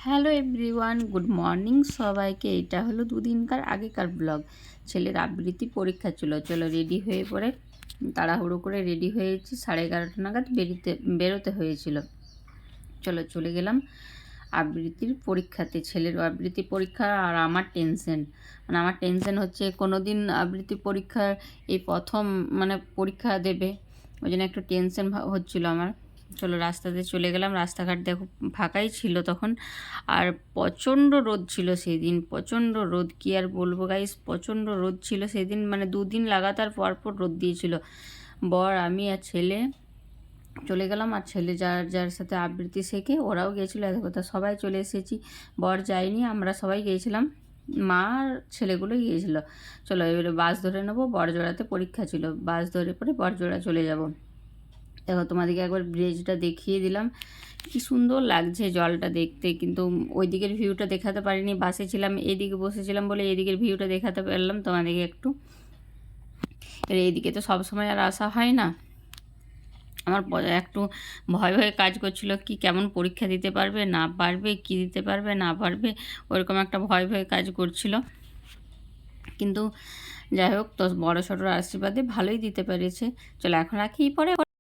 Hello everyone, good morning সবাইকে। এটা হলো দুদিনকার আগেকার ব্লগ। ছেলের আবৃত্তি পরীক্ষা ছিল, চলো রেডি হয়ে পড়ে তাড়াহুড়ো করে রেডি হয়েছি। 11:30 নাগাদ বেরোতে হয়েছিল। চলো চলে গেলাম আবৃত্তির পরীক্ষাতে। ছেলের আবৃত্তি পরীক্ষা আর আমার টেনশন, মানে আমার টেনশন হচ্ছে কোনো দিন আবৃত্তি পরীক্ষার এই প্রথম মানে পরীক্ষা দেবে, ওই জন্য একটু টেনশন হচ্ছিলো আমার। চলো রাস্তাতে চলে গেলাম। রাস্তাঘাট দেখো ফাঁকাই ছিল তখন, আর প্রচণ্ড রোদ ছিল সেই দিন, প্রচণ্ড রোদ। কী আর বলবো গাইস, প্রচণ্ড রোদ ছিল সেদিন, মানে 2 দিন লাগাতার পরপর রোদ দিয়েছিল। বর, আমি আর ছেলে চলে গেলাম, আর ছেলে যার যার সাথে আবৃত্তি শেখে ওরাও গিয়েছিলো। এত কথা সবাই চলে এসেছি, বর যায়নি, আমরা সবাই গিয়েছিলাম, মা আর ছেলেগুলো গিয়েছিলো। চলো এবারে বাস ধরে নেবো, বড়জোড়াতে পরীক্ষা ছিল, বাস ধরে পরে বড়জোড়া চলে যাব। দেখো তোমাদেরকে একবার ব্রিজটা দেখিয়ে দিলাম, কি সুন্দর লাগছে জলটা দেখতে, কিন্তু ওই দিকের ভিউটা দেখাতে পারিনি, বাসে ছিলাম, এইদিকে বসেছিলাম বলে এইদিকের ভিউটা দেখাতে পারলাম তোমাদেরকে একটু। এর এইদিকে তো সবসময় আর আসা হয় না। আমার একটু ভয় ভয় কাজ করছিল, কি কেমন পরীক্ষা দিতে পারবে না পারবে, কি দিতে পারবে না পারবে, ওরকম একটা ভয় ভয় কাজ করছিল। কিন্তু যাই হোক, তো বড় ছোটোর আশীর্বাদে ভালোই দিতে পেরেছে। চলো এখন রাখি, পরে